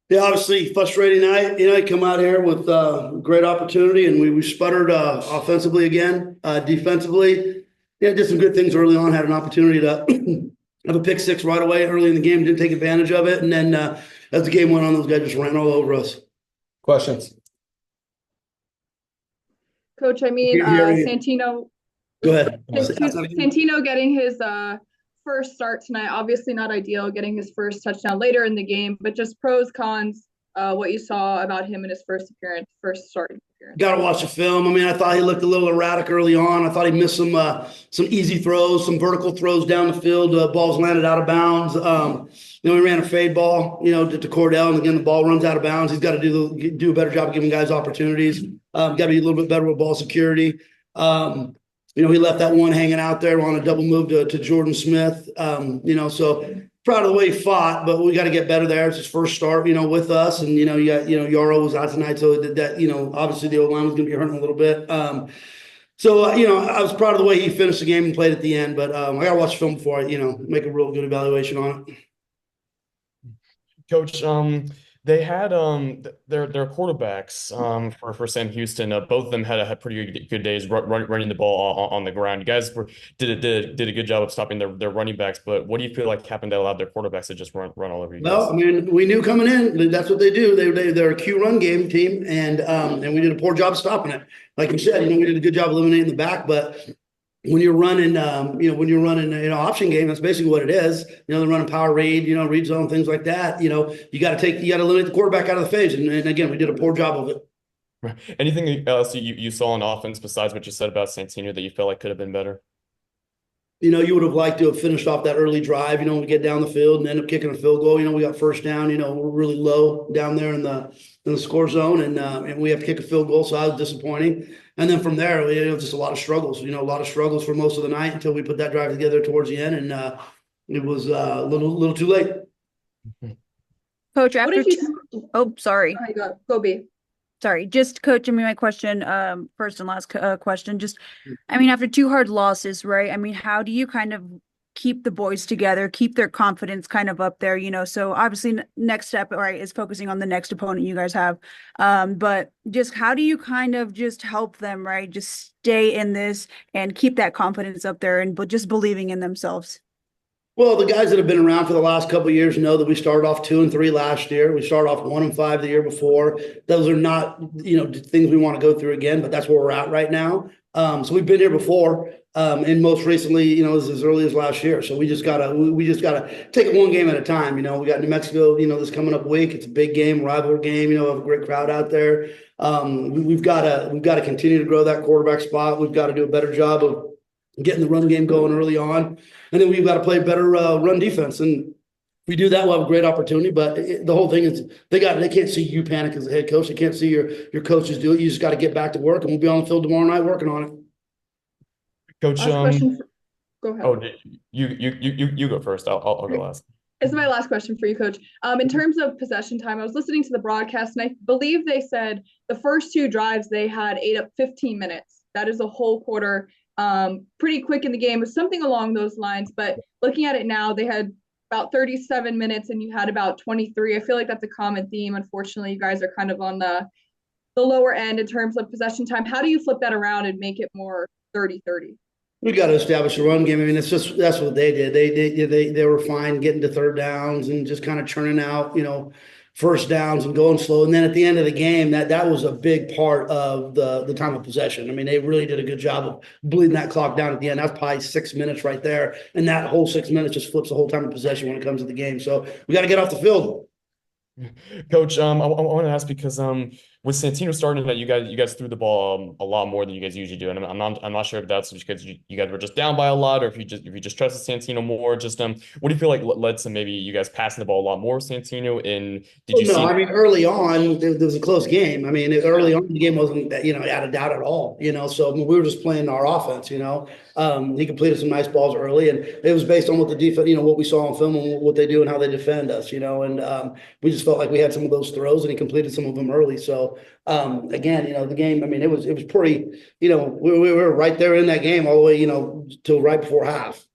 Yeah, obviously frustrating night. You come out here with great opportunity, and we sputtered offensively again. Defensively, yeah, did some good things early on. Had an opportunity to have a pick six right away early in the game. Didn't take advantage of it, and then as the game went on, those guys just ran all over us. Questions? Coach, Here, Santino, go ahead. Santino getting his first start tonight. Obviously not ideal, getting his first touchdown later in the game, but just pros, cons, what you saw about him in his first starting appearance. Got to watch the film. I mean, I thought he looked a little erratic early on. I thought he missed some easy throws, some vertical throws down the field. Balls landed out of bounds. Then we ran a fade ball, to Cordell, and again the ball runs out of bounds. He's got to do a better job of giving guys opportunities. Got to be a little bit better with ball security. He left that one hanging out there on a double move to Jordan Smith. So proud of the way he fought, but we got to get better there. It's his first start, with us. And, you got, Yarrow was out tonight. So that, obviously the O-line was going to be hurting a little bit. I was proud of the way he finished the game and played at the end, but I got to watch the film before I, make a real good evaluation on it. Coach, they had their quarterbacks for Sam Houston. Both of them had pretty good days running the ball on the ground. You guys did a good job of stopping their running backs, but what do you feel like happened that allowed their quarterbacks to just run all over you guys? Well, I mean, we knew coming in that's what they do. They're a Q run game team, and we did a poor job stopping it. Like you said, we did a good job eliminating the back, but when you're running, option game, that's basically what it is. They're running power read, read zone, things like that. You got to eliminate the quarterback out of the phase. And again, we did a poor job of it. Right. Anything else you saw on offense besides what you said about Santino that you felt like could have been better? You would have liked to have finished off that early drive, we get down the field and end up kicking a field goal. We got first down, we're really low down there in the score zone, and we have to kick a field goal. So that was disappointing. And then from there, just a lot of struggles, a lot of struggles for most of the night until we put that drive together towards the end. And it was a little too late. Coach, oh, sorry. Go B. Sorry, just coach. My question, first and last question. After two hard losses, right? How do you kind of keep the boys together, keep their confidence kind of up there? So obviously, next step, right, is focusing on the next opponent you guys have. But just how do you kind of just help them, right? Just stay in this and keep that confidence up there, but just believing in themselves. Well, the guys that have been around for the last couple of years know that we started off 2-3 last year. We started off 1-5 the year before. Those are not, things we want to go through again, but that's where we're at right now. So we've been here before, and most recently, as early as last year. So we just gotta take it one game at a time. We got New Mexico, this coming up week. It's a big game, rival game. We have a great crowd out there. We've got to continue to grow that quarterback spot. We've got to do a better job of getting the run game going early on. And then we've got to play better run defense. And if we do that, we'll have a great opportunity. But the whole thing is they can't see you panic as a head coach. They can't see your coaches do it. You just got to get back to work, and we'll be on the field tomorrow night working on it. Coach, go ahead. Oh, you go first. I'll go last. This is my last question for you, Coach. In terms of possession time, I was listening to the broadcast, and I believe they said the first two drives they had ate up 15 minutes. That is a whole quarter. Pretty quick in the game, was something along those lines. But looking at it now, they had about 37 minutes and you had about 23. I feel like that's a common theme. Unfortunately, you guys are kind of on the lower end in terms of possession time. How do you flip that around and make it more 30-30? We got to establish a run game. That's what they did. They were fine getting to third downs and just kind of churning out, first downs and going slow. And then at the end of the game, that was a big part of the time of possession. They really did a good job of bleeding that clock down at the end. That's probably 6 minutes right there. And that whole 6 minutes just flips the whole time of possession when it comes to the game. So we got to get off the field. Coach, I want to ask because with Santino starting that you guys threw the ball a lot more than you guys usually do, and I'm not sure if that's because you guys were just down by a lot, or if you just trusted Santino more. Just what do you feel like led to maybe you guys passing the ball a lot more with Santino? And did you see? Early on there was a close game. Early on the game wasn't out of doubt at all. So we were just playing our offense. He completed some nice balls early, and it was based on what the defense, what we saw on film and what they do and how they defend us. And we just felt like we had some of those throws, and he completed some of them early. So again, the game, it was pretty, we were right there in that game all the way, till right before half.